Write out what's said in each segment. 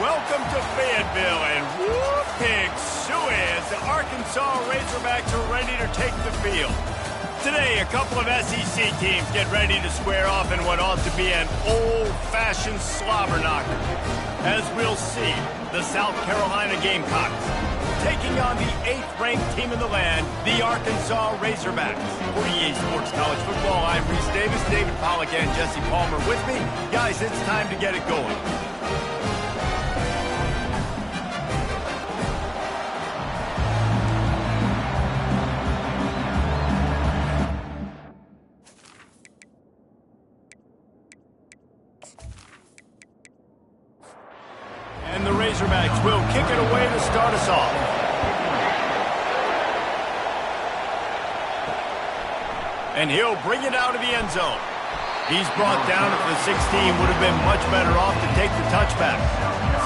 Welcome to Fayetteville, and whoop, pig suey, the Arkansas Razorbacks are ready to take the field. Today, a couple of SEC teams get ready to square off in what ought to be an old-fashioned slobber knocker. As we'll see, the South Carolina Gamecocks taking on the 8th-ranked team in the land, the Arkansas Razorbacks. For EA Sports College Football, I'm Reese Davis, David Pollack, and Jesse Palmer with me. Guys, it's time to get it going. And the Razorbacks will kick it away to start us off. And he'll bring it out of the end zone. He's brought down at the 16, would have been much better off to take the touchback.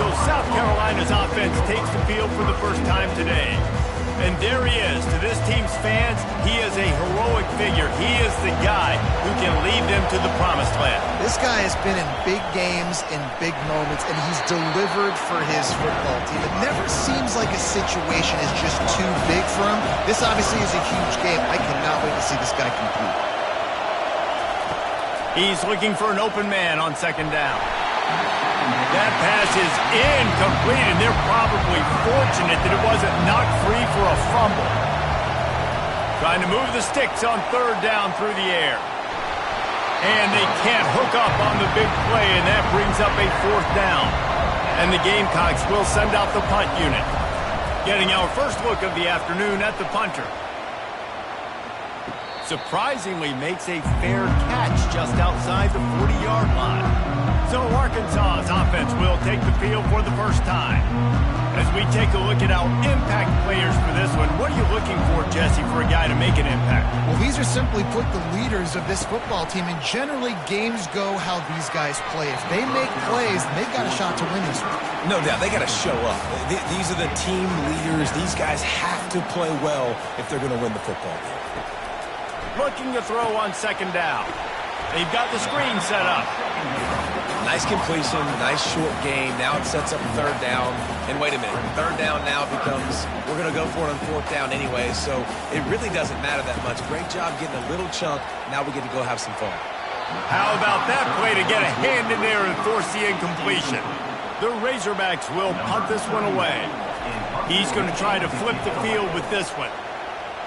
So South Carolina's offense takes the field for the first time today. And there he is. To this team's fans, he is a heroic figure. He is the guy who can lead them to the promised land. This guy has been in big games, in big moments, and he's delivered for his football team. It never seems like a situation is just too big for him. This obviously is a huge game. I cannot wait to see this guy compete. He's looking for an open man on second down. That pass is incomplete, and they're probably fortunate that it wasn't knocked free for a fumble. Trying to move the sticks on third down through the air. And they can't hook up on the big play, and that brings up a 4th down. And the Gamecocks will send out the punt unit. Getting our first look of the afternoon at the punter. Surprisingly makes a fair catch just outside the 40-yard line. So Arkansas's offense will take the field for the first time. As we take a look at our impact players for this one, what are you looking for, Jesse, for a guy to make an impact? Well, these are simply put the leaders of this football team, and generally games go how these guys play. If they make plays, they've got a shot to win this one. No doubt, they got to show up. These are the team leaders. These guys have to play well if they're going to win the football game. Looking to throw on second down. They've got the screen set up. Nice completion, nice short game. Now it sets up 3rd down. And wait a minute, 3rd down now becomes, we're going to go for it on 4th down anyway, so it really doesn't matter that much. Great job getting a little chunk. Now we get to go have some fun. How about that play to get a hand in there and force the incompletion? The Razorbacks will punt this one away. He's going to try to flip the field with this one.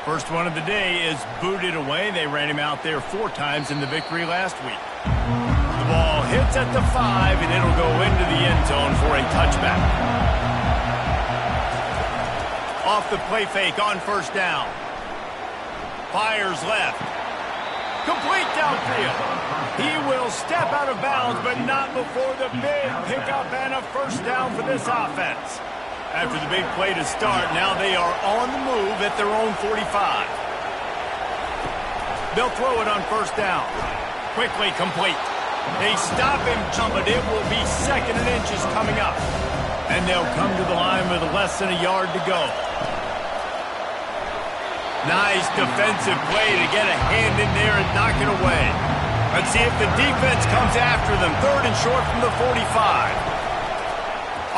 First one of the day is booted away. They ran him out there 4 times in the victory last week. The ball hits at the 5, and it'll go into the end zone for a touchback. Off the play fake on first down. Fires left. Complete downfield. He will step out of bounds, but not before the big pickup and a first down for this offense. After the big play to start, now they are on the move at their own 45. They'll throw it on first down. Quickly complete. They stop him, but it will be 2nd and inches coming up. And they'll come to the line with less than a yard to go. Nice defensive play to get a hand in there and knock it away. Let's see if the defense comes after them. 3rd and short from the 45.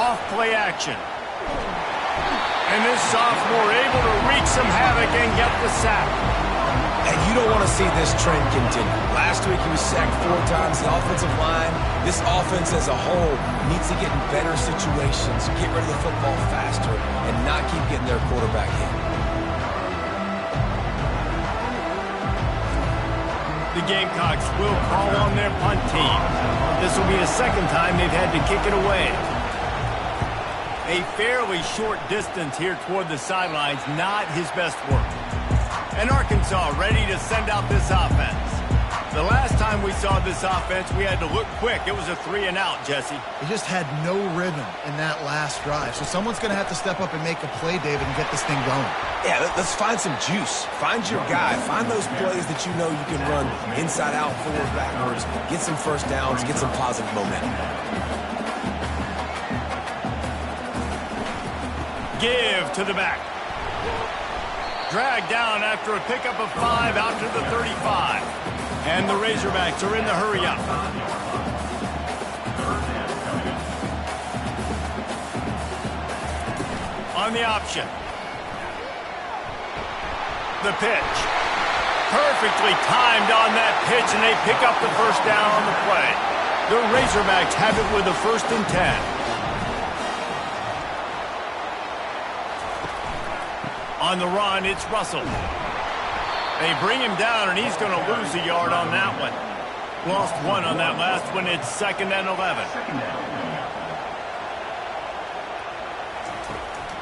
Off play action. And this sophomore able to wreak some havoc and get the sack. And you don't want to see this trend continue. Last week he was sacked 4 times. The offensive line, this offense as a whole, needs to get in better situations, get rid of the football faster, and not keep getting their quarterback hit. The Gamecocks will call on their punt team. This will be the 2nd time they've had to kick it away. A fairly short distance here toward the sidelines, not his best work. And Arkansas ready to send out this offense. The last time we saw this offense, we had to look quick. It was a 3 and out, Jesse. They just had no rhythm in that last drive. So someone's going to have to step up and make a play, David, and get this thing going. Yeah, let's find some juice. Find your guy. Find those plays that you know you can run inside out, forward, backwards. Get some first downs. Get some positive momentum. Give to the back. Dragged down after a pickup of 5 out to the 35. And the Razorbacks are in the hurry up. On the option. The pitch. Perfectly timed on that pitch, and they pick up the first down on the play. The Razorbacks have it with a 1st and 10. On the run, it's Russell. They bring him down, and he's going to lose a yard on that one. Lost 1 on that last one. It's 2nd and 11.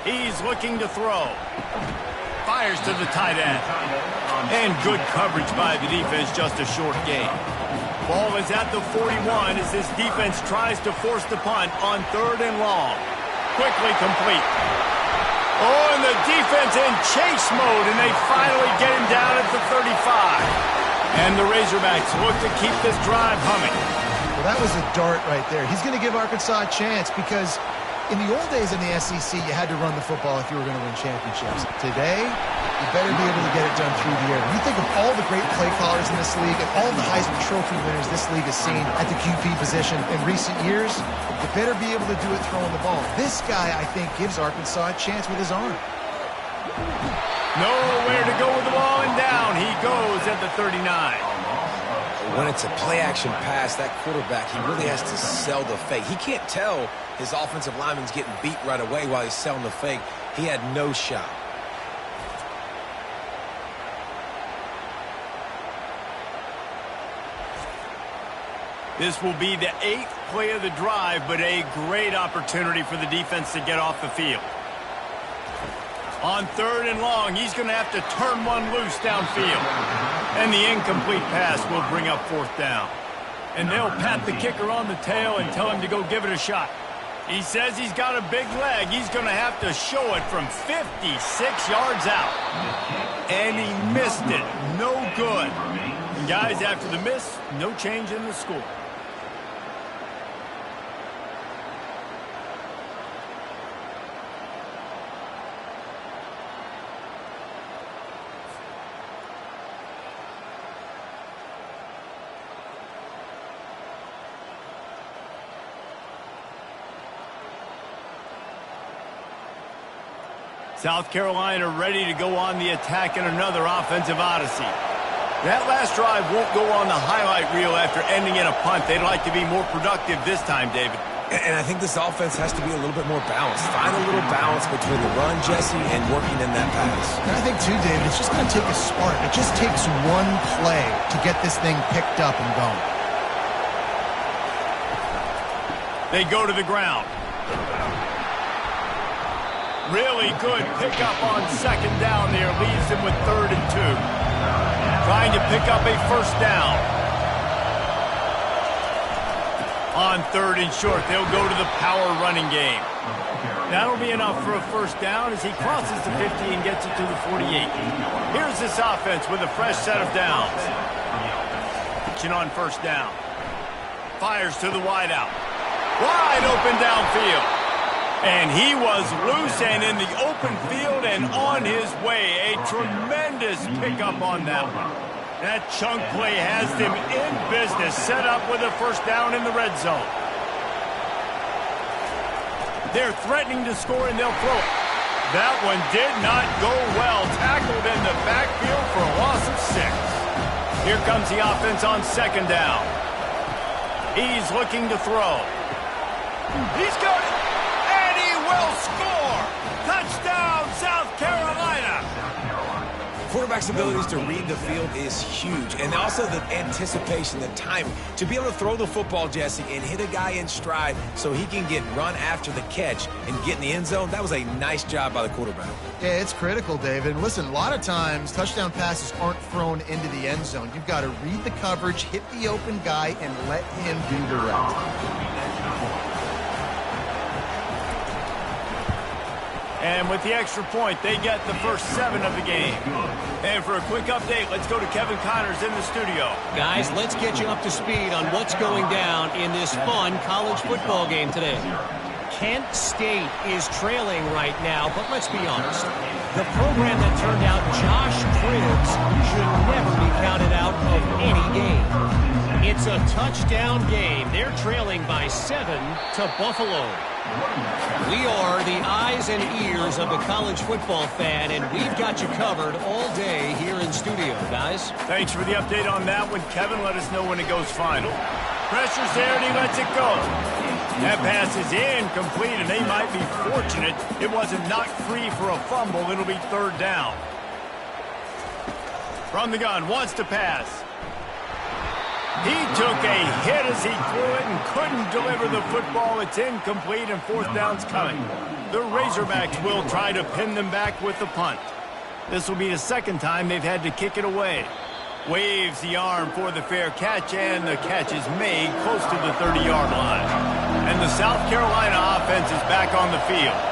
He's looking to throw. Fires to the tight end. And good coverage by the defense, just a short gain. Ball is at the 41 as this defense tries to force the punt on 3rd and long. Quickly complete. Oh, and the defense in chase mode, and they finally get him down at the 35. And the Razorbacks look to keep this drive humming. Well, that was a dart right there. He's going to give Arkansas a chance because in the old days in the SEC, you had to run the football if you were going to win championships. Today, you better be able to get it done through the air. When you think of all the great play callers in this league and all the Heisman Trophy winners this league has seen at the QB position in recent years, you better be able to do it throwing the ball. This guy, I think, gives Arkansas a chance with his arm. Nowhere to go with the ball, and down he goes at the 39. When it's a play-action pass, that quarterback, he really has to sell the fake. He can't tell his offensive lineman's getting beat right away while he's selling the fake. He had no shot. This will be the 8th play of the drive, but a great opportunity for the defense to get off the field. On 3rd and long, he's going to have to turn one loose downfield. And the incomplete pass will bring up 4th down. And they'll pat the kicker on the tail and tell him to go give it a shot. He says he's got a big leg. He's going to have to show it from 56 yards out. And he missed it. No good. And guys, after the miss, no change in the score. South Carolina ready to go on the attack in another offensive odyssey. That last drive won't go on the highlight reel after ending in a punt. They'd like to be more productive this time, David. And I think this offense has to be a little bit more balanced. Find a little balance between the run, Jesse, and working in that pass. And I think, too, David, it's just going to take a spark. It just takes one play to get this thing picked up and going. They go to the ground. Really good pickup on 2nd down there. Leaves him with 3rd and 2. Trying to pick up a 1st down. On 3rd and short, they'll go to the power running game. That'll be enough for a 1st down as he crosses the 50 and gets it to the 48. Here's this offense with a fresh set of downs. On 1st down. Fires to the wideout. Wide open downfield. And he was loose and in the open field and on his way. A tremendous pickup on that one. That chunk play has them in business, set up with a 1st down in the red zone. They're threatening to score, and they'll throw it. That one did not go well. Tackled in the backfield for a loss of 6. Here comes the offense on 2nd down. He's looking to throw. He's got it. Will score! Touchdown, South Carolina! Quarterback's abilities to read the field is huge, and also the anticipation, the timing. To be able to throw the football, Jesse, and hit a guy in stride so he can get run after the catch and get in the end zone, that was a nice job by the quarterback. Yeah, it's critical, David. Listen, a lot of times touchdown passes aren't thrown into the end zone. You've got to read the coverage, hit the open guy, and let him do the rest. And with the extra point, they get the first 7 of the game. And for a quick update, let's go to Kevin Connors in the studio. Guys, let's get you up to speed on what's going down in this fun college football game today. Kent State is trailing right now, but let's be honest. The program that turned out Josh Cribbs should never be counted out of any game. It's a touchdown game. They're trailing by 7 to Buffalo. We are the eyes and ears of the college football fan, and we've got you covered all day here in studio, guys. Thanks for the update on that one, Kevin. Let us know when it goes final. Pressure's there, and he lets it go. That pass is incomplete, and they might be fortunate it wasn't knocked free for a fumble. It'll be 3rd down. From the gun, wants to pass. He took a hit as he threw it and couldn't deliver the football. It's incomplete, and 4th down's coming. The Razorbacks will try to pin them back with the punt. This will be the 2nd time they've had to kick it away. Waves the arm for the fair catch, and the catch is made close to the 30-yard line. And the South Carolina offense is back on the field.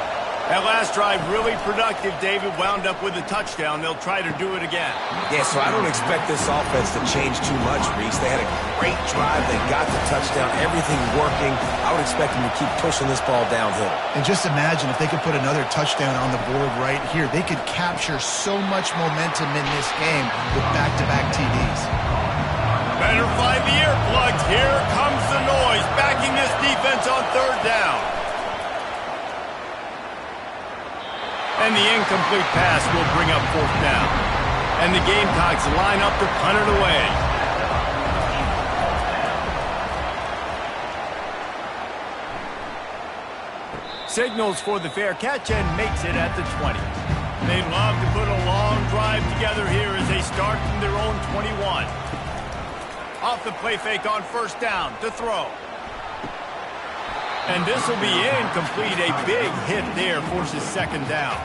That last drive really productive. David wound up with a touchdown. They'll try to do it again. Yeah, so I don't expect this offense to change too much, Reese. They had a great drive. They got the touchdown. Everything working. I would expect them to keep pushing this ball downhill. And just imagine if they could put another touchdown on the board right here. They could capture so much momentum in this game with back-to-back TDs. Better find the earplugs. Here comes the noise, backing this defense on 3rd down. And the incomplete pass will bring up 4th down. And the Gamecocks line up to punt it away. Signals for the fair catch and makes it at the 20. They'd love to put a long drive together here as they start from their own 21. Off the play fake on 1st down to throw. And this will be incomplete. A big hit there forces 2nd down.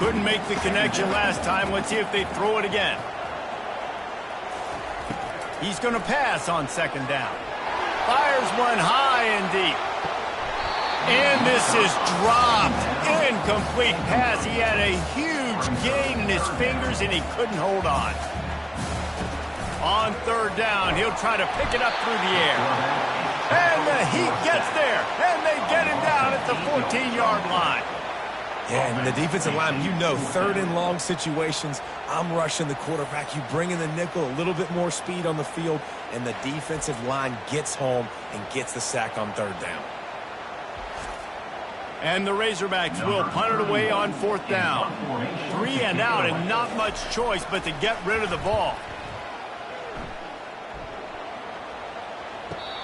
Couldn't make the connection last time. Let's see if they throw it again. He's going to pass on 2nd down. Fires one high and deep. And this is dropped. Incomplete pass. He had a huge gain in his fingers, and he couldn't hold on. On 3rd down, he'll try to pick it up through the air. And the Heat gets there, and they get him down at the 14-yard line. Yeah, and the defensive line, 3rd and long situations, I'm rushing the quarterback. You bring in the nickel, a little bit more speed on the field, and the defensive line gets home and gets the sack on 3rd down. And the Razorbacks will punt it away on 4th down. 3 and out, and not much choice but to get rid of the ball.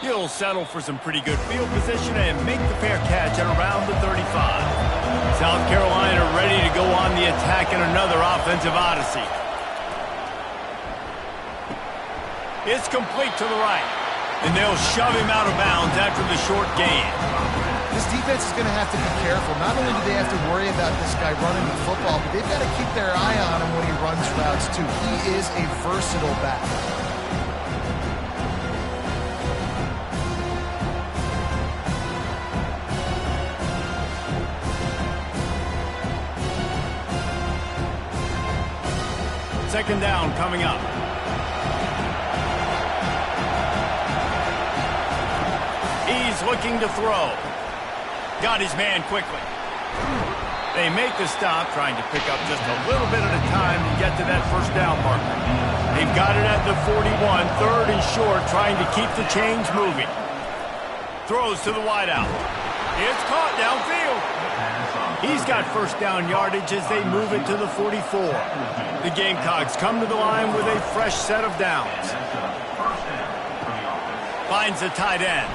He'll settle for some pretty good field position and make the fair catch at around the 35. South Carolina ready to go on the attack in another offensive odyssey. It's complete to the right, and they'll shove him out of bounds after the short gain. This defense is going to have to be careful. Not only do they have to worry about this guy running the football, but they've got to keep their eye on him when he runs routes too. He is a versatile back. Second down coming up. He's looking to throw. Got his man quickly. They make the stop, trying to pick up just a little bit at a time to get to that 1st down marker. They've got it at the 41, 3rd and short, trying to keep the chains moving. Throws to the wideout. It's caught downfield. He's got 1st down yardage as they move it to the 44. The Gamecocks come to the line with a fresh set of downs. Finds the tight end.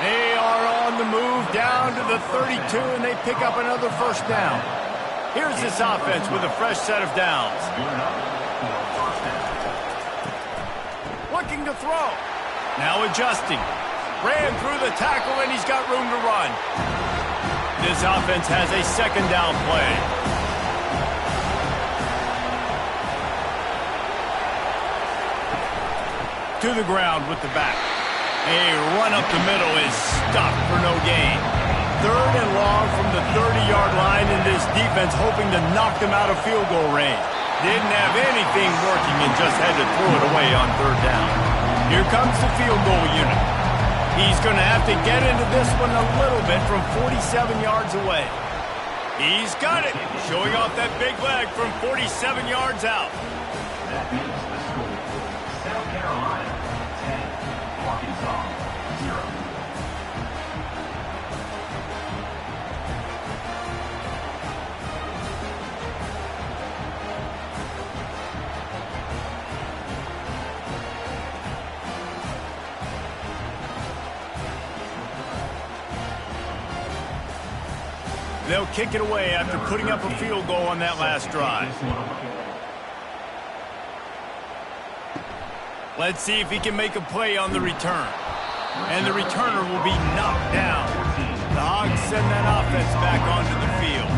They are on the move down to the 32, and they pick up another 1st down. Here's this offense with a fresh set of downs. Looking to throw. Now adjusting. Ran through the tackle, and he's got room to run. This offense has a 2nd down play. To the ground with the back. A run up the middle is stopped for no gain. 3rd and long from the 30-yard line, and this defense hoping to knock them out of field goal range. Didn't have anything working and just had to throw it away on 3rd down. Here comes the field goal unit. He's going to have to get into this one a little bit from 47 yards away. He's got it, showing off that big leg from 47 yards out. That makes the score South Carolina 10. They'll kick it away after putting up a field goal on that last drive. Let's see if he can make a play on the return. And the returner will be knocked down. The Hogs send that offense back onto the field.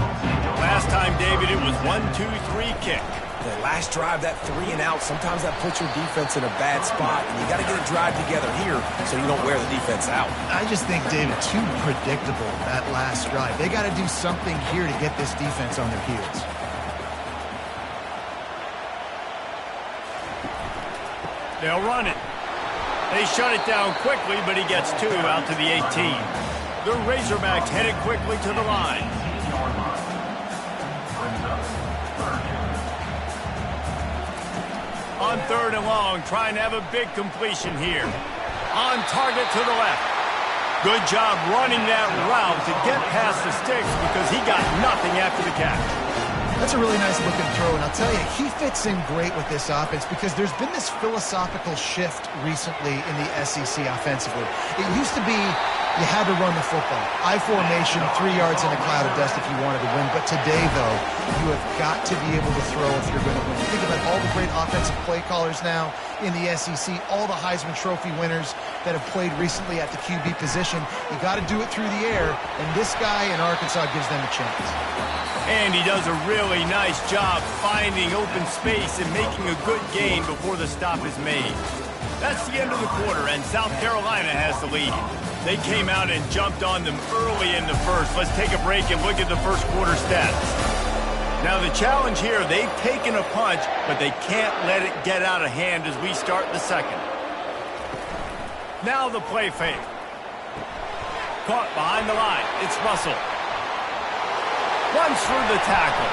Last time, David, it was 1-2-3 kick. The last drive, that 3 and out, sometimes that puts your defense in a bad spot. And you got to get a drive together here so you don't wear the defense out. I just think, David, too predictable, that last drive. They got to do something here to get this defense on their heels. They'll run it. They shut it down quickly, but he gets 2 out to the 18. The Razorbacks headed quickly to the line. On 3rd and long, trying to have a big completion here. On target to the left. Good job running that route to get past the sticks because he got nothing after the catch. That's a really nice looking throw, and I'll tell you, he fits in great with this offense because there's been this philosophical shift recently in the SEC offensively. It used to be you had to run the football. I formation, 3 yards in a cloud of dust if you wanted to win. But today, though, you have got to be able to throw if you're going to win. Think about all the great offensive play callers now in the SEC, all the Heisman Trophy winners that have played recently at the QB position. You got to do it through the air, and this guy in Arkansas gives them a chance. And he does a really nice job finding open space and making a good gain before the stop is made. That's the end of the quarter, and South Carolina has the lead. They came out and jumped on them early in the first. Let's take a break and look at the first quarter stats. Now the challenge here, they've taken a punch, but they can't let it get out of hand as we start the second. Now the play fake. Caught behind the line. It's Russell. Runs through the tackle.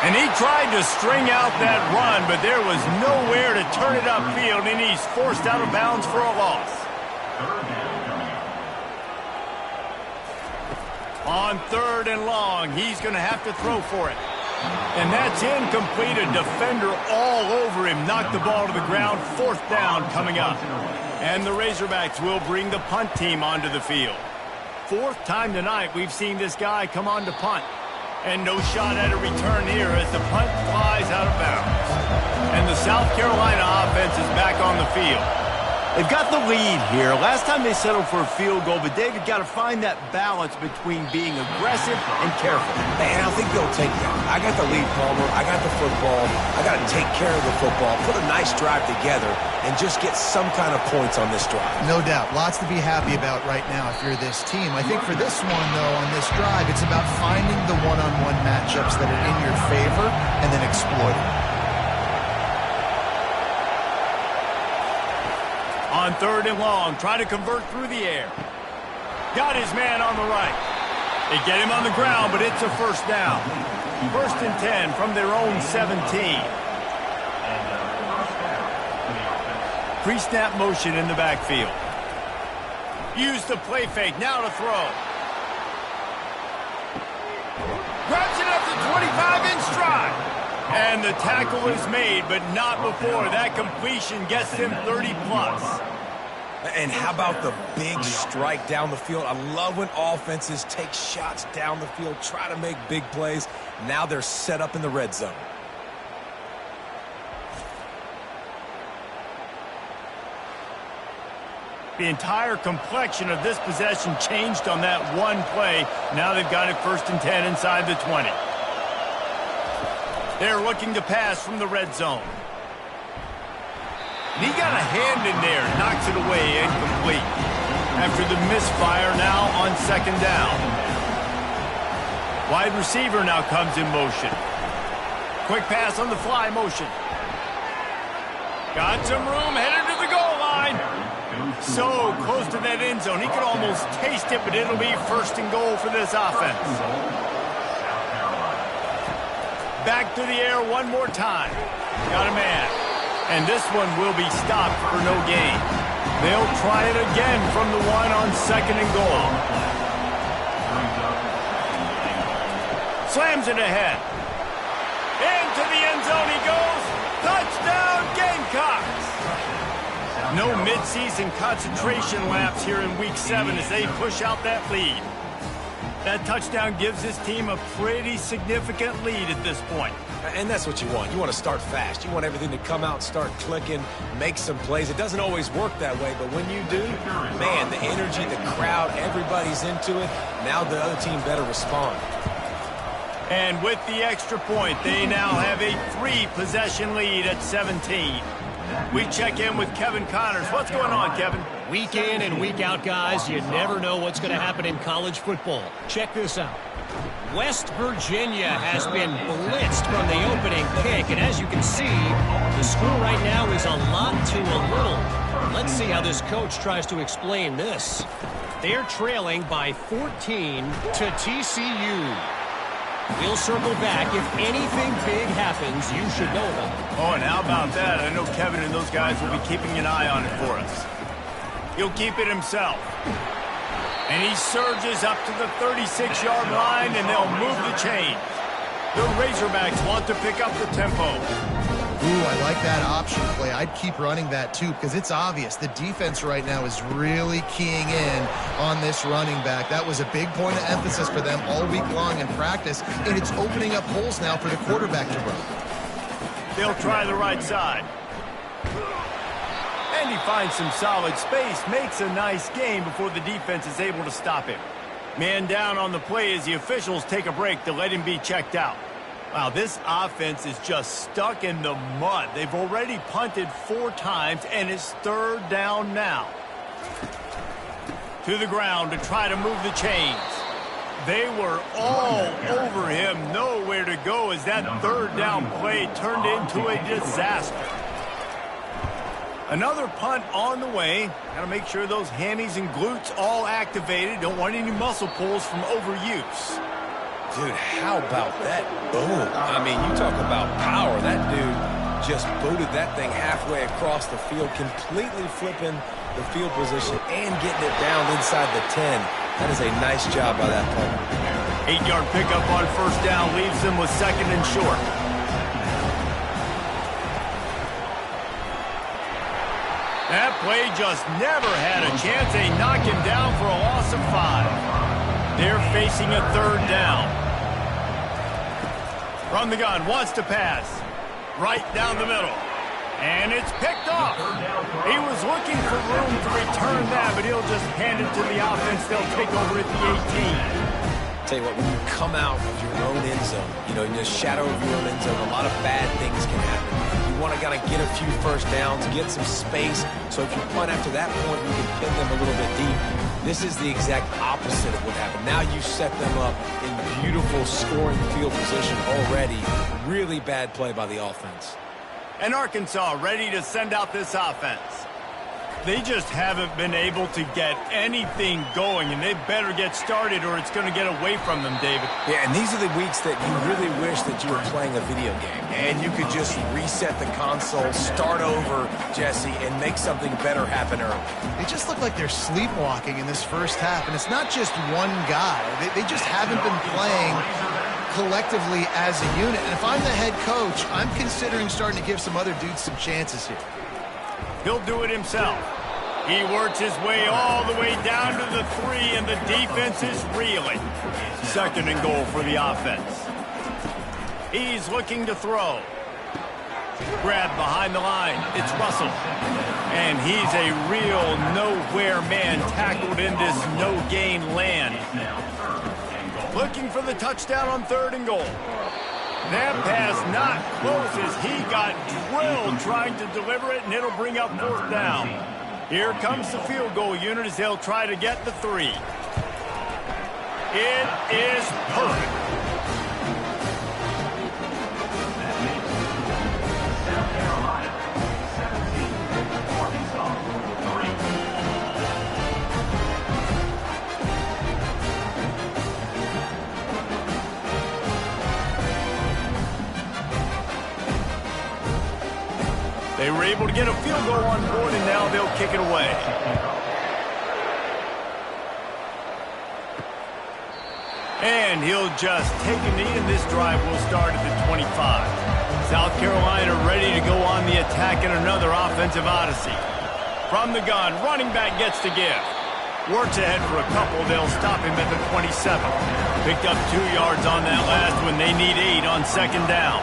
And he tried to string out that run, but there was nowhere to turn it upfield, and he's forced out of bounds for a loss. On 3rd and long, he's going to have to throw for it. And that's incomplete. A defender all over him. Knocked the ball to the ground. 4th down coming up. And the Razorbacks will bring the punt team onto the field. 4th time tonight we've seen this guy come on to punt. And no shot at a return here as the punt flies out of bounds. And the South Carolina offense is back on the field. They've got the lead here. Last time they settled for a field goal, but David got to find that balance between being aggressive and careful. And I think they'll take that. I got the lead, Palmer. I got the football. I got to take care of the football, put a nice drive together, and just get some kind of points on this drive. No doubt. Lots to be happy about right now if you're this team. I think for this one, though, on this drive, it's about finding the one-on-one matchups that are in your favor and then exploiting them. On 3rd and long, try to convert through the air. Got his man on the right. They get him on the ground, but it's a 1st down. 1st and 10 from their own 17. Pre-snap motion in the backfield. Use the play fake, now to throw. Grabs it up to 25 in stride. And the tackle is made, but not before. That completion gets him 30-plus. And how about the big strike down the field? I love when offenses take shots down the field, try to make big plays. Now they're set up in the red zone. The entire complexion of this possession changed on that one play. Now they've got it 1st and 10 inside the 20. They're looking to pass from the red zone. And he got a hand in there, knocks it away, incomplete. After the misfire, now on 2nd down. Wide receiver now comes in motion. Quick pass on the fly motion. Got some room, headed to the goal line. So close to that end zone. He could almost taste it, but it'll be 1st and goal for this offense. Back to the air one more time. Got a man. And this one will be stopped for no gain. They'll try it again from the 1 on 2nd and goal. Slams it ahead. Into the end zone he goes. Touchdown, Gamecocks! No midseason concentration laps here in Week 7 as they push out that lead. That touchdown gives his team a pretty significant lead at this point. And that's what you want. You want to start fast. You want everything to come out, start clicking, make some plays. It doesn't always work that way, but when you do, man, the energy, the crowd, everybody's into it. Now the other team better respond. And with the extra point, they now have a 3-possession lead at 17. We check in with Kevin Connors. What's going on, Kevin? Week in and week out, guys, you never know what's going to happen in college football. Check this out. West Virginia has been blitzed from the opening kick, and as you can see, the score right now is a lot to a little. Let's see how this coach tries to explain this. They're trailing by 14 to TCU. We'll circle back. If anything big happens, you should know about it. Oh, and how about that? I know Kevin and those guys will be keeping an eye on it for us. He'll keep it himself. And he surges up to the 36-yard line, and they'll move the chains. The Razorbacks want to pick up the tempo. Ooh, I like that option play. I'd keep running that, too, because it's obvious. The defense right now is really keying in on this running back. That was a big point of emphasis for them all week long in practice, and it's opening up holes now for the quarterback to run. They'll try the right side. And he finds some solid space, makes a nice game before the defense is able to stop him. Man down on the play as the officials take a break to let him be checked out. Wow, this offense is just stuck in the mud. They've already punted 4 times, and it's 3rd down now. To the ground to try to move the chains. They were all over him, nowhere to go as that 3rd down play turned into a disaster. Another punt on the way. Got to make sure those hammies and glutes all activated. Don't want any muscle pulls from overuse. Dude, how about that boom? I mean, you talk about power. That dude just booted that thing halfway across the field, completely flipping the field position and getting it down inside the 10. That is a nice job by that punter. 8-yard pickup on 1st down leaves them with 2nd and short. That play just never had a chance. They knock him down for a loss of 5. They're facing a 3rd down. From the gun, wants to pass. Right down the middle. And it's picked off. He was looking for room to return that, but he'll just hand it to the offense. They'll take over at the 18. Tell you what, when you come out of your own end zone, you know, in the shadow of your own end zone, a lot of bad things can happen. You want to kind of get a few 1st downs, get some space, so if you punt after that point, you can pin them a little bit deep. This is the exact opposite of what happened. Now you set them up in beautiful scoring field position already. Really bad play by the offense. And Arkansas ready to send out this offense. They just haven't been able to get anything going, and they better get started or it's going to get away from them, David. Yeah, and these are the weeks that you really wish that you were playing a video game, and you could just reset the console, start over, Jesse, and make something better happen early. They just look like they're sleepwalking in this first half, and it's not just one guy. They just haven't been playing collectively as a unit. And if I'm the head coach, I'm considering starting to give some other dudes some chances here. He'll do it himself. He works his way all the way down to the 3, and the defense is reeling. 2nd and goal for the offense. He's looking to throw. Grab behind the line. It's Russell. And he's a real nowhere man tackled in this no-gain land. Looking for the touchdown on 3rd and goal. That pass not close as he got drilled trying to deliver it, and it'll bring up 4th down. Here comes the field goal unit as they'll try to get the 3. It is perfect. They were able to get a field goal on board, and now they'll kick it away. And he'll just take a knee, and this drive will start at the 25. South Carolina ready to go on the attack in another offensive odyssey. From the gun, running back gets to give. Works ahead for a couple. They'll stop him at the 27. Picked up 2 yards on that last one. They need 8 on second down.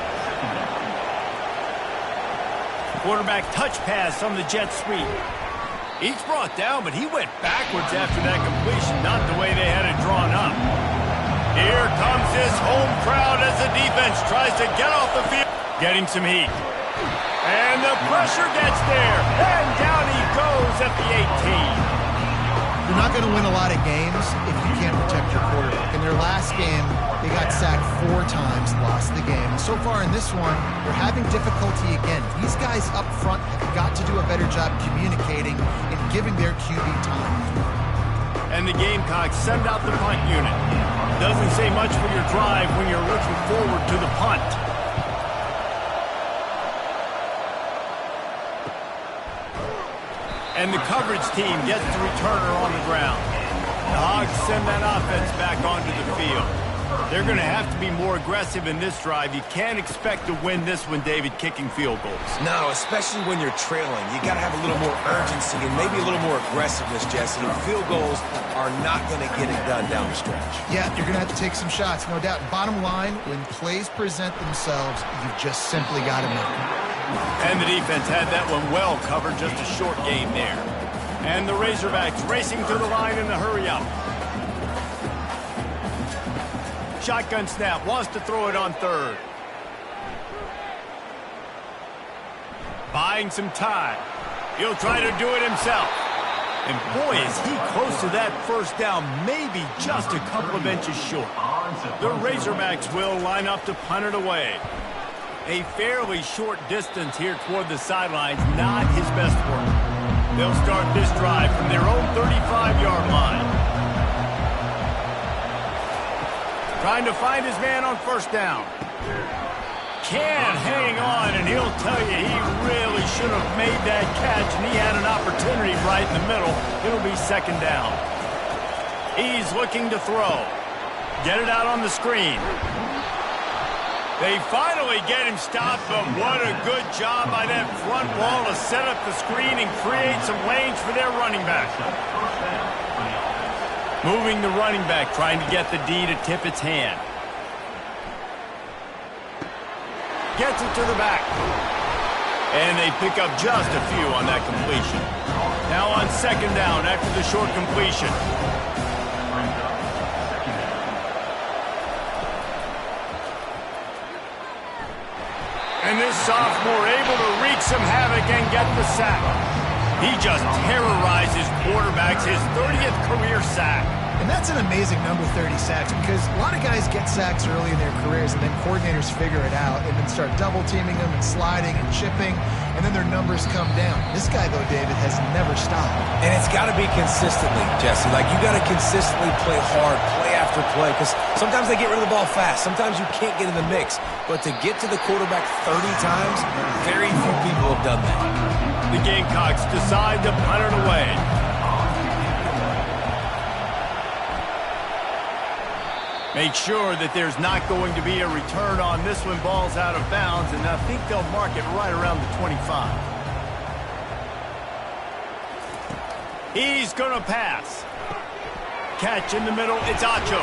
Quarterback touch pass on the jet sweep. He's brought down, but he went backwards after that completion, not the way they had it drawn up. Here comes this home crowd as the defense tries to get off the field. Getting some heat. And the pressure gets there. And down he goes at the 18. You're not going to win a lot of games if you can't protect your quarterback. In their last game, they got sacked 4 times, lost the game. And so far in this one, they're having difficulty again. These guys up front have got to do a better job communicating and giving their QB time. And the Gamecocks send out the punt unit. Doesn't say much for your drive when you're looking forward to the punt. And the coverage team gets the returner on the ground. The Hogs send that offense back onto the field. They're going to have to be more aggressive in this drive. You can't expect to win this one, David, kicking field goals. No, especially when you're trailing. You got to have a little more urgency and maybe a little more aggressiveness, Jesse. Field goals are not going to get it done down the stretch. Yeah, you're going to have to take some shots, no doubt. Bottom line, when plays present themselves, you've just simply got to make them. And the defense had that one well covered, just a short game there. And the Razorbacks racing to the line in the hurry-up. Shotgun snap, wants to throw it on third. Buying some time. He'll try to do it himself. And boy, is he close to that first down, maybe just a couple of inches short. The Razorbacks will line up to punt it away. A fairly short distance here toward the sidelines, not his best work. They'll start this drive from their own 35-yard line. Trying to find his man on first down. Can't hang on, and he'll tell you he really should have made that catch, and he had an opportunity right in the middle. It'll be second down. He's looking to throw. Get it out on the screen. They finally get him stopped, but what a good job by that front wall to set up the screen and create some lanes for their running back. Moving the running back, trying to get the D to tip its hand. Gets it to the back. And they pick up just a few on that completion. Now on second down after the short completion. And this sophomore able to wreak some havoc and get the sack. He just terrorizes quarterbacks, his 30th career sack. And that's an amazing number, 30 sacks, because a lot of guys get sacks early in their careers, and then coordinators figure it out and then start double-teaming them and sliding and chipping, and then their numbers come down. This guy, though, David, has never stopped. And it's got to be consistently, Jesse. Like, you got to consistently play hard, play after play, because sometimes they get rid of the ball fast. Sometimes you can't get in the mix. But to get to the quarterback 30 times, very few people have done that. The Gamecocks decide to punt it away. Make sure that there's not going to be a return on this one. Ball's out of bounds, and I think they'll mark it right around the 25. He's going to pass. Catch in the middle, it's Acho.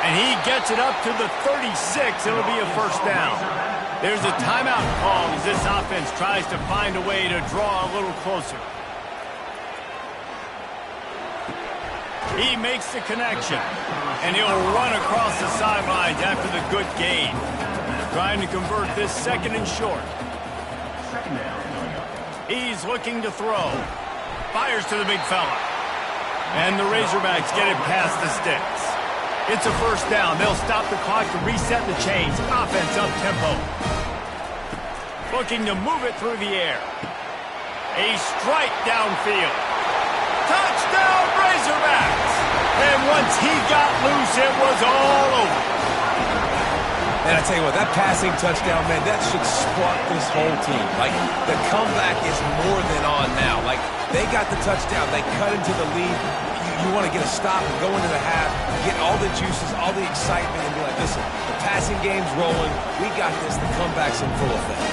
And he gets it up to the 36. It'll be a first down. There's a timeout call as this offense tries to find a way to draw a little closer. He makes the connection, and he'll run across the sidelines after the good gain. Trying to convert this second and short. He's looking to throw. Fires to the big fella. And the Razorbacks get it past the sticks. It's a first down. They'll stop the clock to reset the chains. Offense up tempo. Looking to move it through the air. A strike downfield. Touchdown, Razorbacks! And once he got loose, it was all over. And I tell you what, that passing touchdown, man, that should spark this whole team. Like, the comeback is more than on now. Like, they got the touchdown. They cut into the lead. You want to get a stop and go into the half, get all the juices, all the excitement, and be like, listen, the passing game's rolling. We got this. The comeback's in full effect.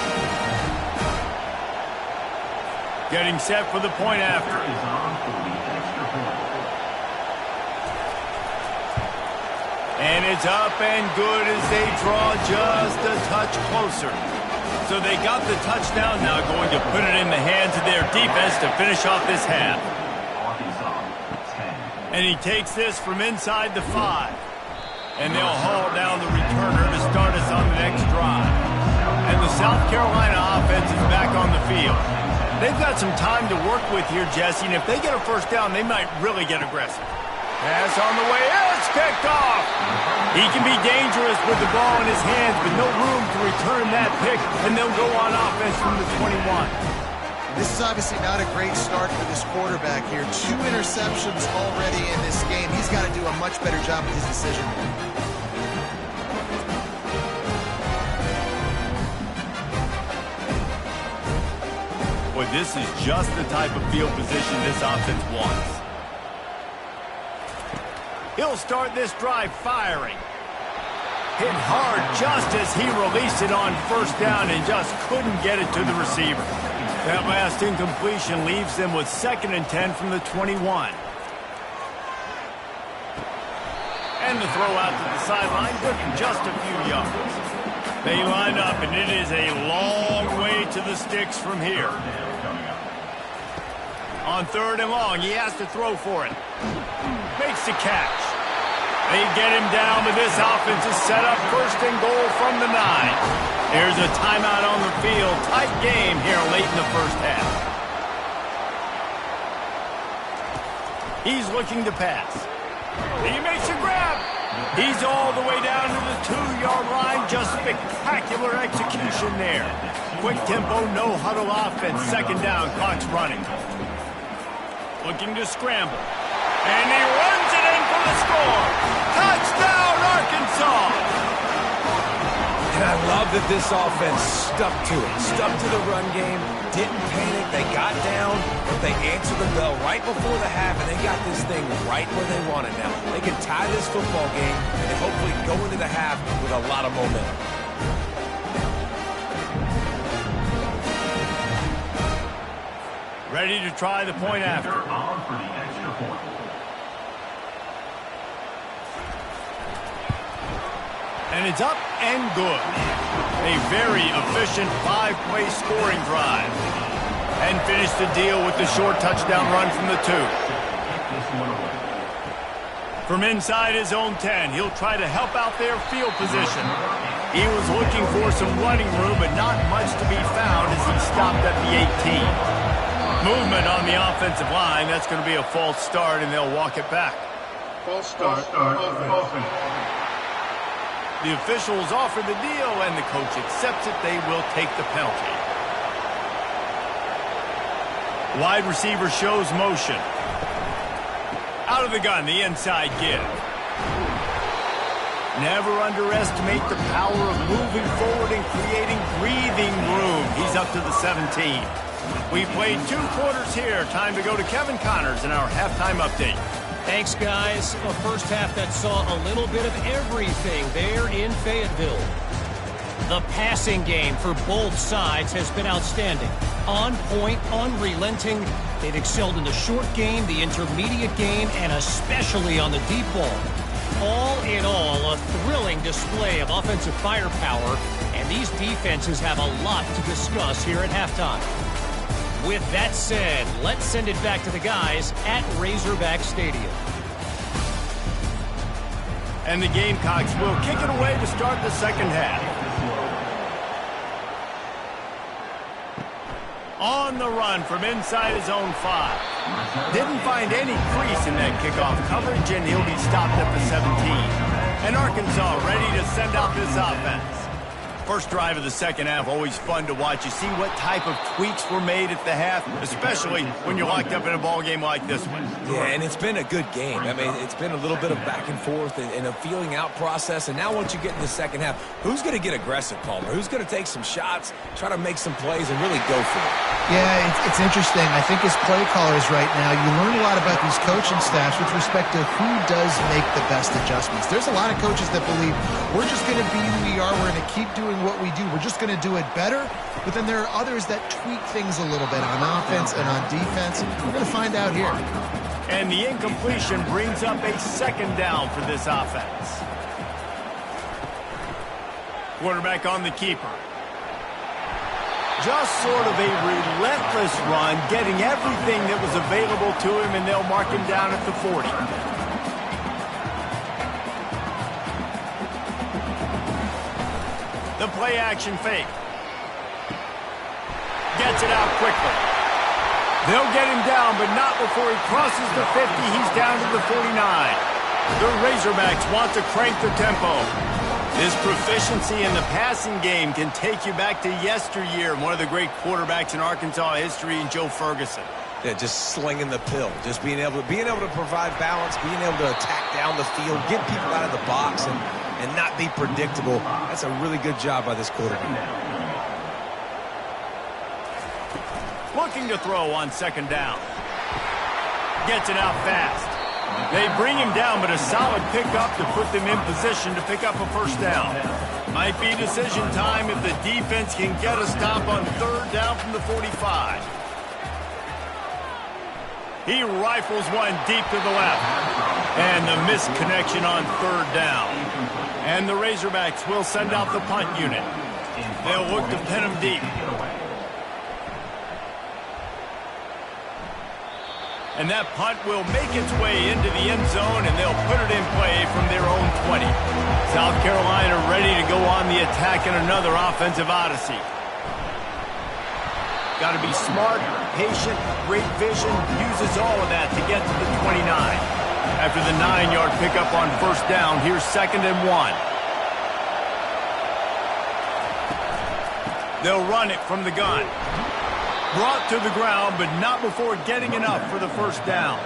Getting set for the point after. And it's up and good as they draw just a touch closer. So they got the touchdown, now going to put it in the hands of their defense to finish off this half. And he takes this from inside the 5. And they'll haul down the returner to start us on the next drive. And the South Carolina offense is back on the field. They've got some time to work with here, Jesse, and if they get a first down, they might really get aggressive. Pass on the way, it's picked off. He can be dangerous with the ball in his hands, but no room to return that pick, and they'll go on offense from the 21. This is obviously not a great start for this quarterback here. 2 interceptions already in this game. He's got to do a much better job with his decision. Boy, this is just the type of field position this offense wants. He'll start this drive firing. Hit hard just as he released it on first down and just couldn't get it to the receiver. That last incompletion leaves them with 2nd and 10 from the 21. And the throw out to the sideline, good for just a few yards. They line up, and it is a long way to the sticks from here. On 3rd and long, he has to throw for it. Makes the catch. They get him down, but this offense is set up 1st and goal from the 9. There's a timeout on the field. Tight game here late in the first half. He's looking to pass. He makes a grab. He's all the way down to the 2-yard line. Just spectacular execution there. Quick tempo, no huddle offense. 2nd down, clock's running. Looking to scramble. And he runs it in for the score. Touchdown, Arkansas! And I love that this offense stuck to it. Stuck to the run game. Didn't panic. They got down, but they answered the bell right before the half, and they got this thing right where they want it now. They can tie this football game and hopefully go into the half with a lot of momentum. Ready to try the point after. And it's up and good. A very efficient 5-play scoring drive. And finish the deal with the short touchdown run from the 2. From inside his own 10, he'll try to help out their field position. He was looking for some running room, but not much to be found as he stopped at the 18. Movement on the offensive line. That's going to be a false start, and they'll walk it back. False start. Offense. The officials offer the deal, and the coach accepts it. They will take the penalty. Wide receiver shows motion. Out of the gun, the inside give. Never underestimate the power of moving forward and creating breathing room. He's up to the 17. We played 2 quarters here. Time to go to Kevin Connors in our halftime update. Thanks, guys. A first half that saw a little bit of everything there in Fayetteville. The passing game for both sides has been outstanding. On point, unrelenting. They've excelled in the short game, the intermediate game, and especially on the deep ball. All in all, a thrilling display of offensive firepower, and these defenses have a lot to discuss here at halftime. With that said, let's send it back to the guys at Razorback Stadium. And the Gamecocks will kick it away to start the second half. On the run from inside his own 5. Didn't find any crease in that kickoff coverage, and he'll be stopped at the 17. And Arkansas ready to send out this offense. First drive of the second half, always fun to watch. You see what type of tweaks were made at the half, especially when you're locked up in a ball game like this one. Yeah, and it's been a good game. I mean, it's been a little bit of back and forth and a feeling out process. And now once you get in the second half, who's going to get aggressive, Palmer? Who's going to take some shots, try to make some plays, and really go for it? Yeah, it's interesting. I think as play callers right now, you learn a lot about these coaching staffs with respect to who does make the best adjustments. There's a lot of coaches that believe we're just going to be who we are. We're going to keep doing what we do. We're just going to do it better. But then there are others that tweak things a little bit on offense and on defense. We're going to find out here. And the incompletion brings up a second down for this offense. Quarterback on the keeper. Just sort of a relentless run, getting everything that was available to him, and they'll mark him down at the 40. The play action fake. Gets it out quickly. They'll get him down, but not before he crosses the 50. He's down to the 49. The Razorbacks want to crank the tempo. This proficiency in the passing game can take you back to yesteryear. One of the great quarterbacks in Arkansas history, Joe Ferguson. Yeah, just slinging the pill, just being able to provide balance, being able to attack down the field, get people out of the box, and not be predictable. That's a really good job by this quarterback. Looking to throw on second down. Gets it out fast. They bring him down, but a solid pickup to put them in position to pick up a first down. Might be decision time if the defense can get a stop on third down from the 45. He rifles one deep to the left. And the missed connection on third down. And the Razorbacks will send out the punt unit. They'll look to pin him deep. And that punt will make its way into the end zone, and they'll put it in play from their own 20. South Carolina ready to go on the attack in another offensive odyssey. Got to be smart, patient, great vision, uses all of that to get to the 29. After the 9-yard pickup on first down, here's 2nd and 1. They'll run it from the gun. Brought to the ground, but not before getting enough for the first down.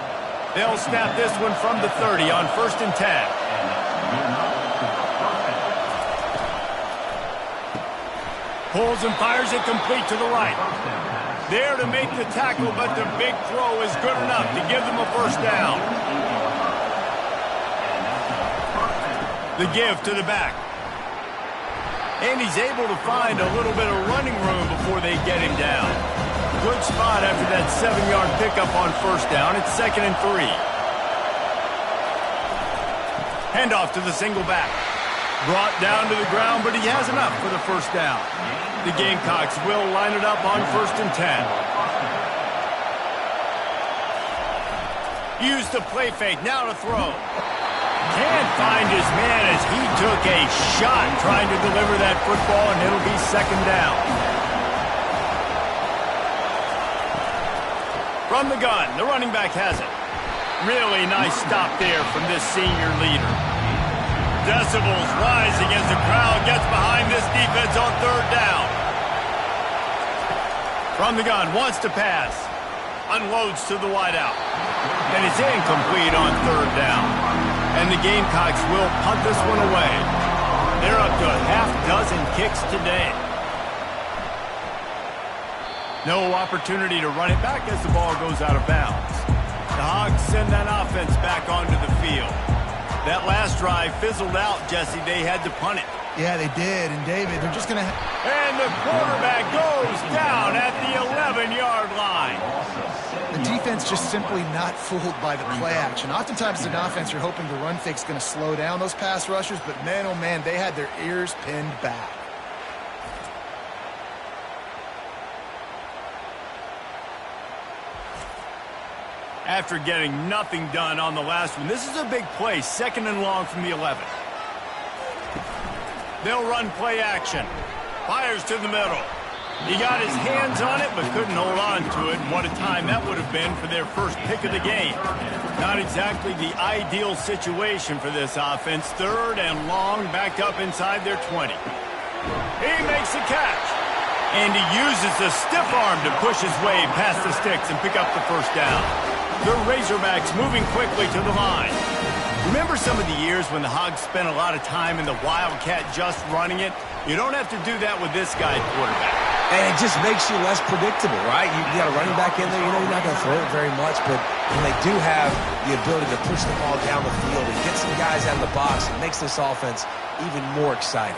They'll snap this one from the 30 on 1st and 10. Pulls and fires it complete to the right. There to make the tackle, but the big throw is good enough to give them a first down. The give to the back. And he's able to find a little bit of running room before they get him down. Good spot after that 7-yard pickup on first down. It's 2nd and 3. Handoff to the single back. Brought down to the ground, but he has enough for the first down. The Gamecocks will line it up on 1st and 10. Use the play fake, now to throw. Can't find his man as he took a shot trying to deliver that football, and it'll be 2nd down. From the gun, the running back has it. Really nice stop there from this senior leader. Decibels rising as the crowd gets behind this defense on third down. From the gun, wants to pass. Unloads to the wideout. And it's incomplete on third down. And the Gamecocks will punt this one away. They're up to a half-dozen kicks today. No opportunity to run it back as the ball goes out of bounds. The Hogs send that offense back onto the field. That last drive fizzled out, Jesse. They had to punt it. Yeah, they did. And, David, they're just going to... And the quarterback goes down at the 11-yard line. The defense just simply not fooled by the play action. Oftentimes, as an offense, you're hoping the run fake's going to slow down those pass rushers, but man, oh man, they had their ears pinned back. After getting nothing done on the last one, this is a big play, 2nd and long from the 11. They'll run play action. Fires to the middle. He got his hands on it, but couldn't hold on to it. And what a time that would have been for their first pick of the game. Not exactly the ideal situation for this offense. 3rd and long, backed up inside their 20. He makes the catch. And he uses the stiff arm to push his way past the sticks and pick up the first down. The Razorbacks moving quickly to the line. Remember some of the years when the Hogs spent a lot of time in the Wildcat just running it? You don't have to do that with this guy at quarterback. And it just makes you less predictable, right? You got a running back in there, you know you're not going to throw it very much, but when they do have the ability to push the ball down the field and get some guys out of the box, it makes this offense even more exciting.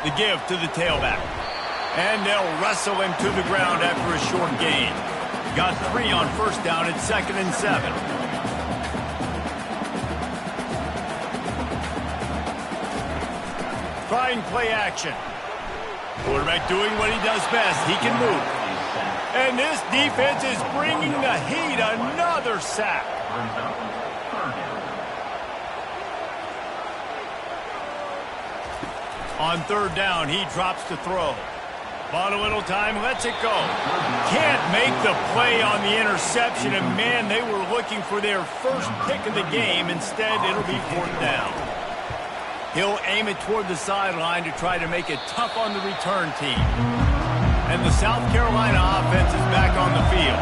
The give to the tailback. And they'll wrestle him to the ground after a short gain. Got 3 on first down at 2nd and 7. Trying play action. Quarterback doing what he does best. He can move. And this defense is bringing the heat. Another sack. On 3rd down, he drops to throw. Bought a little time, lets it go. Can't make the play on the interception, and man, they were looking for their first pick of the game. Instead, it'll be 4th down. He'll aim it toward the sideline to try to make it tough on the return team. And the South Carolina offense is back on the field.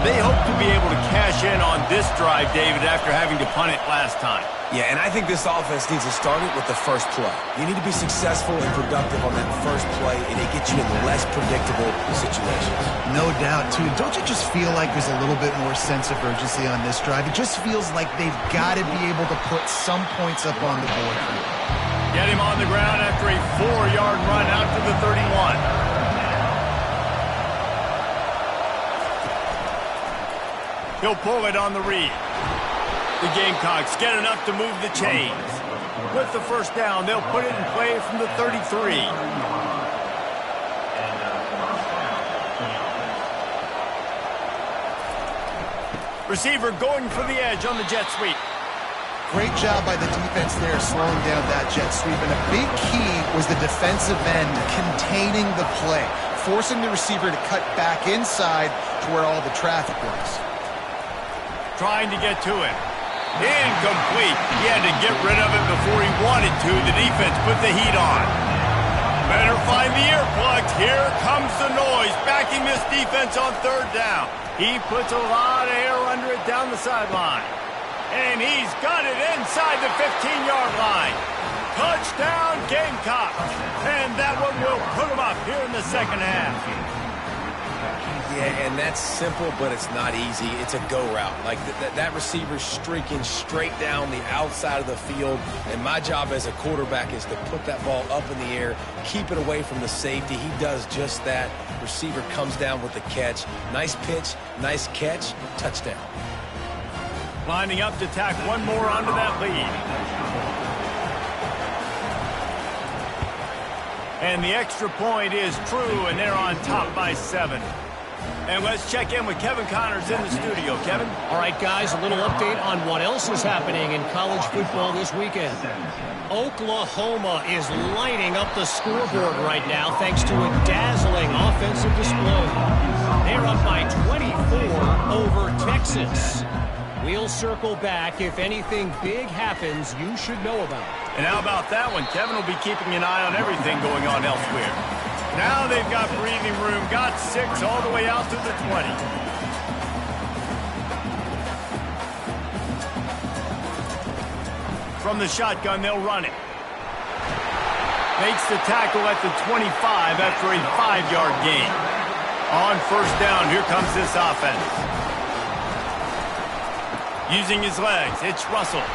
They hope to be able to cash in on this drive, David, after having to punt it last time. Yeah, and I think this offense needs to start it with the first play. You need to be successful and productive on that first play, and it gets you in less predictable situations. No doubt, too. Don't you just feel like there's a little bit more sense of urgency on this drive? It just feels like they've got to be able to put some points up on the board. Get him on the ground after a 4-yard run out to the 31. He'll pull it on the read. The Gamecocks get enough to move the chains. With the first down, they'll put it in play from the 33. Receiver going for the edge on the jet sweep. Great job by the defense there slowing down that jet sweep. And a big key was the defensive end containing the play, forcing the receiver to cut back inside to where all the traffic was. Trying to get to it. Incomplete. He had to get rid of it before he wanted to. The defense put the heat on. Better find the earplugs. Here comes the noise. Backing this defense on 3rd down. He puts a lot of air under it down the sideline. And he's got it inside the 15-yard line. Touchdown, Gamecock. And that one will put him up here in the second half. Yeah, and that's simple, but it's not easy. It's a go route. Like that receiver's streaking straight down the outside of the field, and my job as a quarterback is to put that ball up in the air, keep it away from the safety. He does just that. Receiver comes down with the catch. Nice pitch, nice catch, touchdown. Lining up to tack one more onto that lead. And the extra point is true, and they're on top by 7. And let's check in with Kevin Connors in the studio. Kevin? All right, guys, a little update on what else is happening in college football this weekend. Oklahoma is lighting up the scoreboard right now thanks to a dazzling offensive display. They're up by 24 over Texas. We'll circle back. If anything big happens, you should know about it. And how about that one? Kevin will be keeping an eye on everything going on elsewhere. Now they've got breathing room. Got 6 all the way out to the 20. From the shotgun, they'll run it. Makes the tackle at the 25 after a 5-yard gain. On first down, here comes this offense. Using his legs, it's Russell.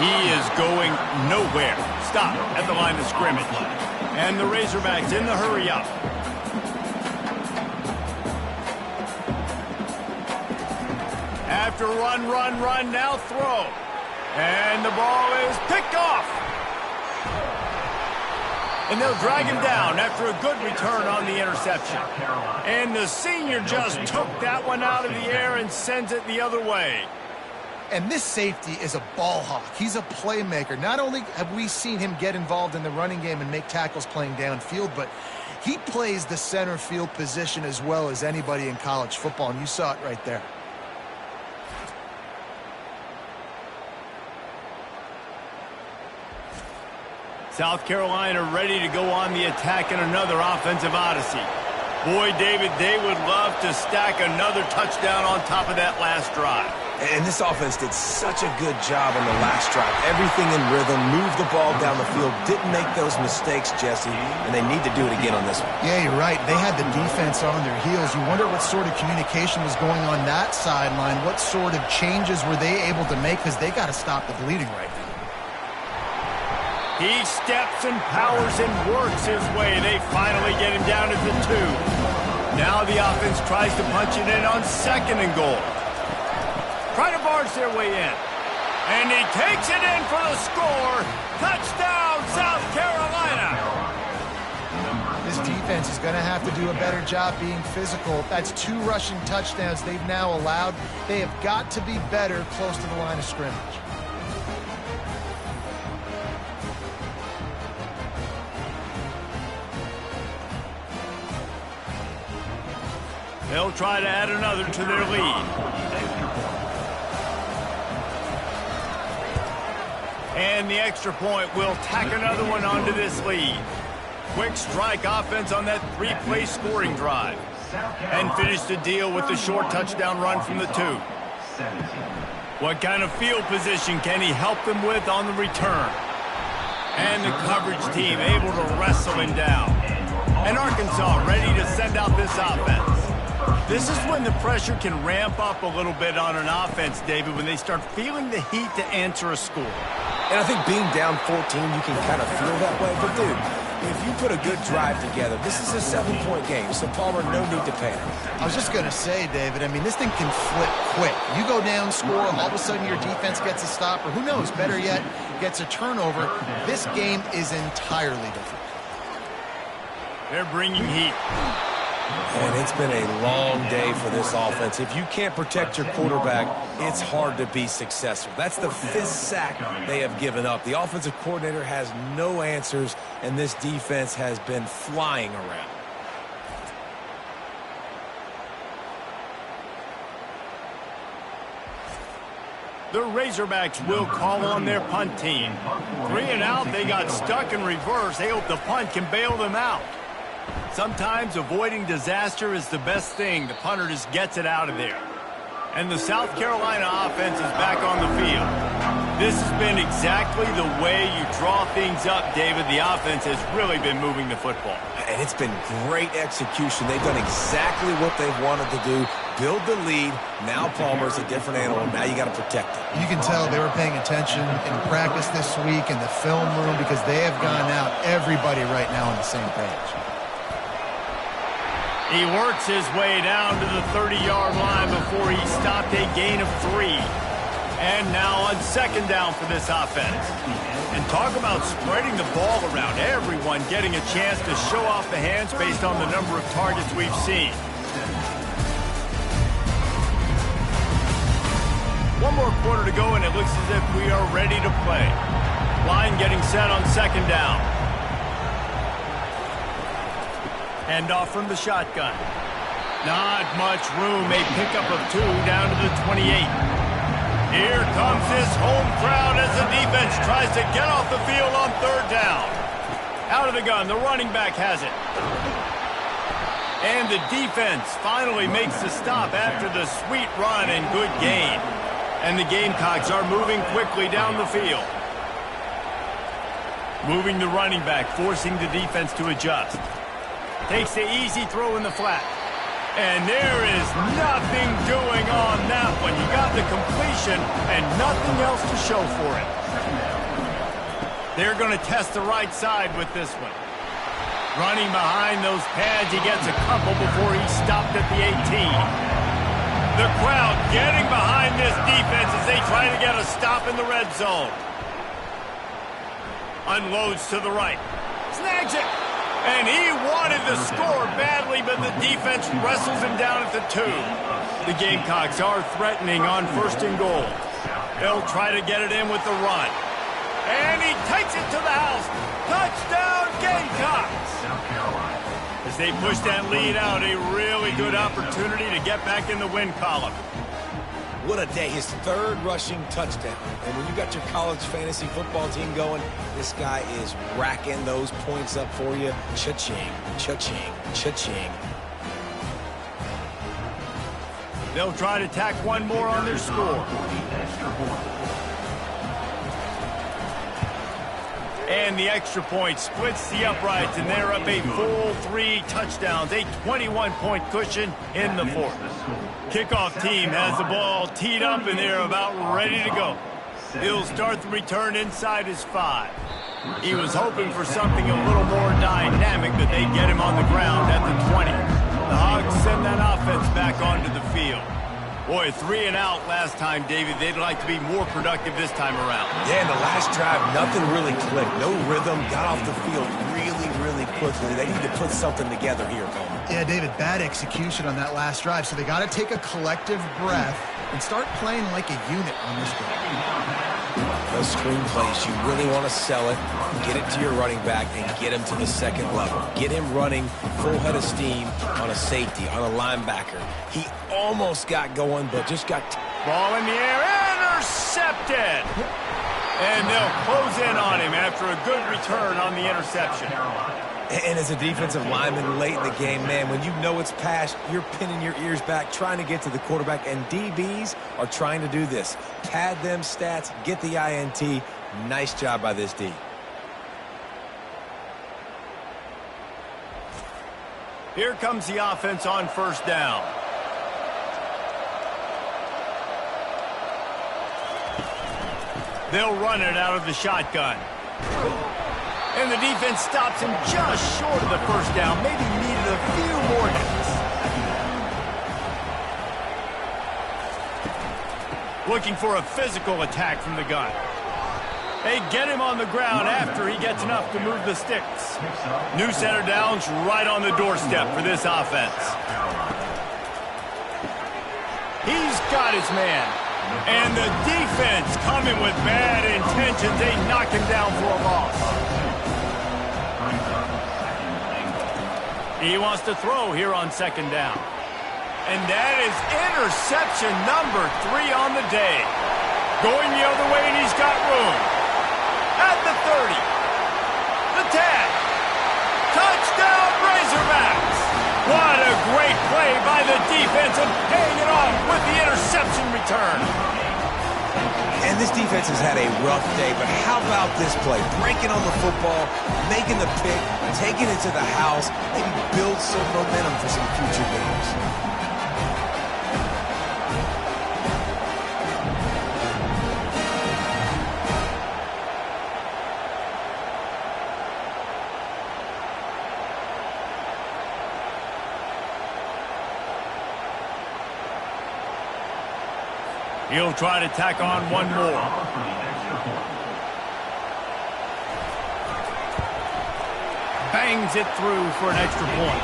He is going nowhere. Stop at the line of scrimmage. And the Razorbacks in the hurry up. After run, now throw. And the ball is picked off. And they'll drag him down after a good return on the interception. And the senior just took that one out of the air and sends it the other way. And this safety is a ball hawk. He's a playmaker. Not only have we seen him get involved in the running game and make tackles playing downfield, but he plays the center field position as well as anybody in college football, and you saw it right there. South Carolina ready to go on the attack in another offensive odyssey. Boy, David, they would love to stack another touchdown on top of that last drive. And this offense did such a good job on the last drive. Everything in rhythm, moved the ball down the field, didn't make those mistakes, Jesse, and they need to do it again on this one. Yeah, you're right. They had the defense on their heels. You wonder what sort of communication was going on that sideline. What sort of changes were they able to make, because they got to stop the bleeding right now. He steps and powers and works his way. They finally get him down at the 2. Now the offense tries to punch it in on 2nd and goal. Try to barge their way in. And he takes it in for the score. Touchdown, South Carolina. This defense is going to have to do a better job being physical. That's 2 rushing touchdowns they've now allowed. They have got to be better close to the line of scrimmage. They'll try to add another to their lead. And the extra point will tack another one onto this lead. Quick strike offense on that 3-play scoring drive. And finish the deal with the short touchdown run from the 2. What kind of field position can he help them with on the return? And the coverage team able to wrestle him down. And Arkansas ready to send out this offense. This is when the pressure can ramp up a little bit on an offense, David, when they start feeling the heat to answer a score. And I think being down 14, you can kind of feel that way. But, dude, if you put a good drive together, this is a 7-point game. So, Palmer, no need to panic. I was just going to say, David, I mean, this thing can flip quick. You go down, score, all of a sudden your defense gets a stop, or who knows, better yet, gets a turnover. This game is entirely different. They're bringing heat. And it's been a long day for this offense. If you can't protect your quarterback, it's hard to be successful. That's the 5th sack they have given up. The offensive coordinator has no answers, and this defense has been flying around. The Razorbacks will call on their punt team. 3 and out, they got stuck in reverse. They hope the punt can bail them out. Sometimes avoiding disaster is the best thing. The punter just gets it out of there. And the South Carolina offense is back on the field. This has been exactly the way you draw things up, David. The offense has really been moving the football. And it's been great execution. They've done exactly what they've wanted to do. Build the lead. Now Palmer's a different animal. Now you got to protect it. You can tell they were paying attention in practice this week in the film room, because they have gone out, everybody right now on the same page. He works his way down to the 30-yard line before he stopped a gain of 3. And now on 2nd down for this offense. And talk about spreading the ball around. Everyone getting a chance to show off the hands based on the number of targets we've seen. One more quarter to go, and it looks as if we are ready to play. Line getting set on 2nd down. Hand off from the shotgun. Not much room. A pickup of 2 down to the 28. Here comes this home crowd as the defense tries to get off the field on 3rd down. Out of the gun, the running back has it. And the defense finally makes the stop after the sweet run and good gain. And the Gamecocks are moving quickly down the field. Moving the running back, forcing the defense to adjust. Takes the easy throw in the flat. And there is nothing doing on that one. You got the completion and nothing else to show for it. They're going to test the right side with this one. Running behind those pads, he gets a couple before he stopped at the 18. The crowd getting behind this defense as they try to get a stop in the red zone. Unloads to the right. Snags it. And he wanted the score badly, but the defense wrestles him down at the 2. The Gamecocks are threatening on 1st and goal. They'll try to get it in with the run. And he takes it to the house. Touchdown, Gamecocks! As they push that lead out, a really good opportunity to get back in the win column. What a day. His third rushing touchdown. And when you got your college fantasy football team going, this guy is racking those points up for you. Cha-ching, cha-ching, cha-ching. They'll try to tack one more on their score. And the extra point splits the uprights, and they're up a full 3 touchdowns, a 21-point cushion in the fourth. Kickoff team has the ball teed up, and they're about ready to go. He'll start the return inside his 5. He was hoping for something a little more dynamic, but they get him on the ground at the 20. The Hogs send that offense back onto the field. Boy, 3 and out last time, David. They'd like to be more productive this time around. Yeah, in the last drive, nothing really clicked. No rhythm, got off the field really quickly. They need to put something together here, Coleman. Yeah, David, bad execution on that last drive, so they got to take a collective breath and start playing like a unit on this drive. Those screen plays, you really want to sell it, get it to your running back, and get him to the second level. Get him running full head of steam on a safety, on a linebacker. He almost got going, but just got... Ball in the air, intercepted! And they'll close in on him after a good return on the interception. And as a defensive lineman late in the game, man, when you know it's past, you're pinning your ears back, trying to get to the quarterback, and DBs are trying to do this. Pad them stats, get the INT. Nice job by this D. Here comes the offense on first down. They'll run it out of the shotgun. And the defense stops him just short of the first down. Maybe needed a few more hits. Looking for a physical attack from the gun. They get him on the ground after he gets enough to move the sticks. New center downs right on the doorstep for this offense. He's got his man. And the defense coming with bad intentions. They knock him down for a loss. He wants to throw here on second down. And that is interception number 3 on the day. Going the other way, and he's got room. At the 30. The 10. Touchdown, Razorbacks. What a great play by the defense and paying it off with the interception return. And this defense has had a rough day, but how about this play? Breaking on the football, making the pick, taking it to the house, maybe build some momentum for some future games. He'll try to tack on one more. Bangs it through for an extra point.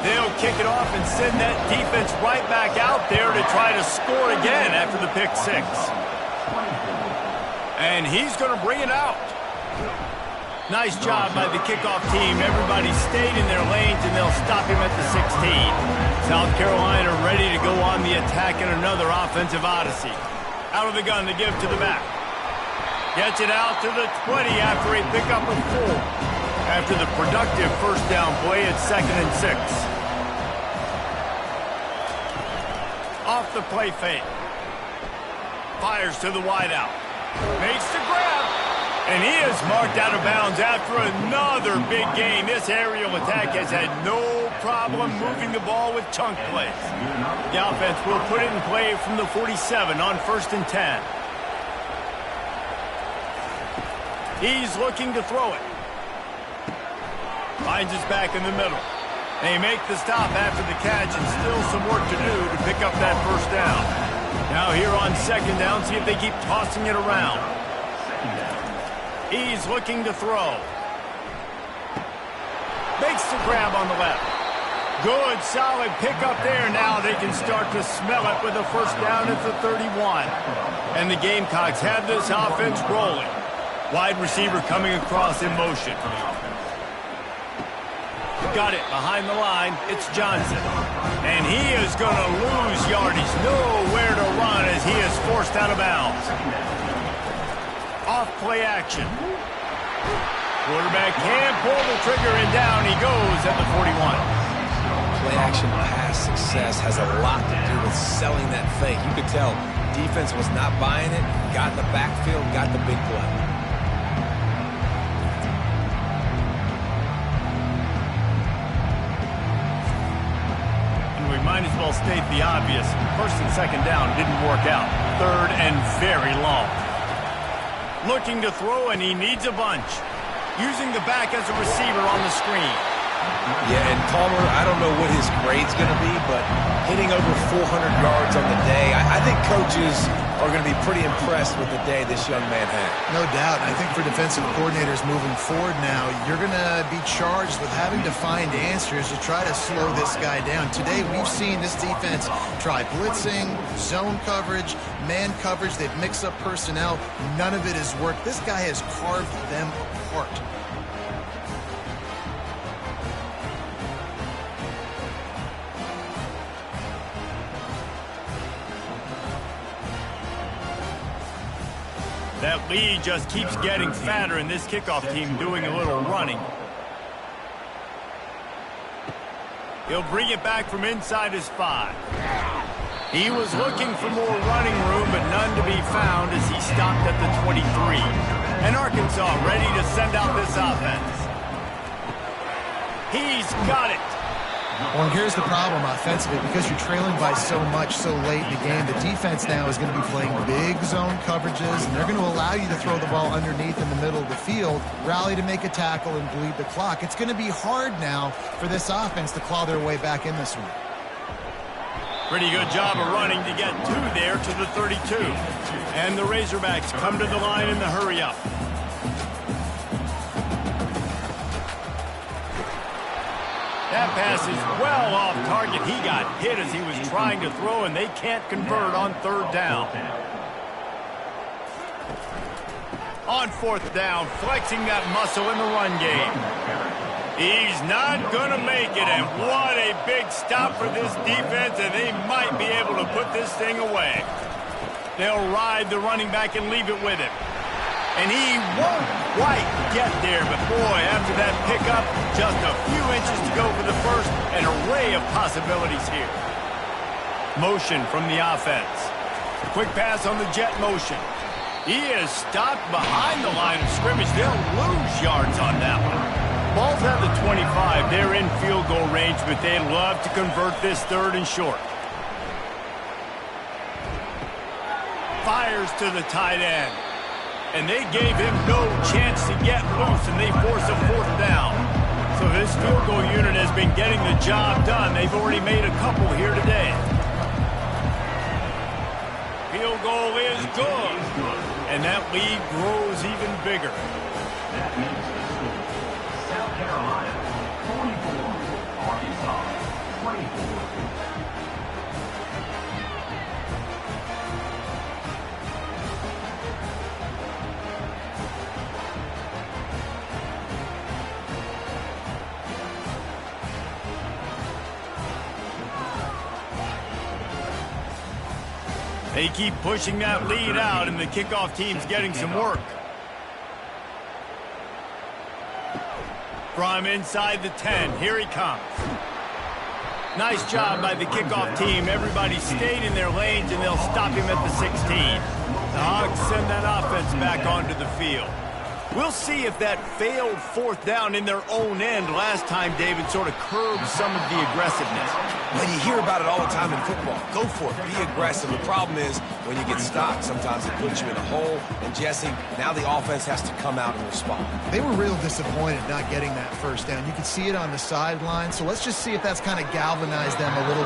They'll kick it off and send that defense right back out there to try to score again after the pick 6. And he's going to bring it out. Nice job by the kickoff team. Everybody stayed in their lanes, and they'll stop him at the 16. South Carolina ready to go on the attack in another offensive odyssey. Out of the gun to give to the back. Gets it out to the 20 after a pickup of 4. After the productive first down play, it's 2nd and 6. Off the play fake. Fires to the wideout. Makes the grab. And he is marked out of bounds after another big gain. This aerial attack has had no problem moving the ball with chunk plays. The offense will put it in play from the 47 on 1st and 10. He's looking to throw it. Finds his back in the middle. They make the stop after the catch, and still some work to do to pick up that first down. Now here on second down, see if they keep tossing it around. He's looking to throw. Makes the grab on the left. Good, solid pickup there. Now they can start to smell it with a first down at the 31. And the Gamecocks have this offense rolling. Wide receiver coming across in motion. Got it behind the line. It's Johnson. And he is going to lose yardage. Nowhere to run as he is forced out of bounds. Off play action. Quarterback can pull the trigger and down he goes at the 41. Play action pass success has a lot to do with selling that fake. You could tell defense was not buying it, got in the backfield, got the big play. We might as well state the obvious. First and second down didn't work out. Third and very long. Looking to throw, and he needs a bunch. Using the back as a receiver on the screen. Yeah, and Palmer, I don't know what his grade's going to be, but hitting over 400 yards on the day, I think coaches are going to be pretty impressed with the day this young man had. No doubt. I think for defensive coordinators moving forward now, you're going to be charged with having to find answers to try to slow this guy down. Today, we've seen this defense try blitzing, zone coverage, man coverage. They've mixed up personnel. None of it has worked. This guy has carved them apart. That lead just keeps getting fatter, and this kickoff team doing a little running. He'll bring it back from inside his 5. He was looking for more running room, but none to be found as he stopped at the 23. And Arkansas ready to send out this offense. He's got it. Well, and here's the problem offensively. Because you're trailing by so much so late in the game, the defense now is going to be playing big zone coverages, and they're going to allow you to throw the ball underneath in the middle of the field, rally to make a tackle, and bleed the clock. It's going to be hard now for this offense to claw their way back in this one. Pretty good job of running to get there to the 32. And the Razorbacks come to the line in the hurry-up. That pass is well off target. He got hit as he was trying to throw, and they can't convert on third down. On fourth down, flexing that muscle in the run game. He's not going to make it, and what a big stop for this defense, and they might be able to put this thing away. They'll ride the running back and leave it with him. And he won't quite get there, but boy, after that pickup, just a few inches to go for the first, an array of possibilities here. Motion from the offense. Quick pass on the jet motion. He is stopped behind the line of scrimmage. They'll lose yards on that one. Ball's at the 25. They're in field goal range, but they'd love to convert this third and short. Fires to the tight end. And they gave him no chance to get loose, and they force a fourth down. So this field goal unit has been getting the job done. They've already made a couple here today. Field goal is good. And that lead grows even bigger. South Carolina, 44, Arkansas, 24. They keep pushing that lead out, and the kickoff team's getting some work. From inside the 10, here he comes. Nice job by the kickoff team. Everybody stayed in their lanes, and they'll stop him at the 16. The Hogs send that offense back onto the field. We'll see if that failed fourth down in their own end last time, David, sort of curbed some of the aggressiveness. Well, you hear about it all the time in football. Go for it. Be aggressive. The problem is when you get stopped, sometimes it puts you in a hole. And, Jesse, now the offense has to come out and respond. They were real disappointed not getting that first down. You could see it on the sideline. So let's just see if that's kind of galvanized them a little bit.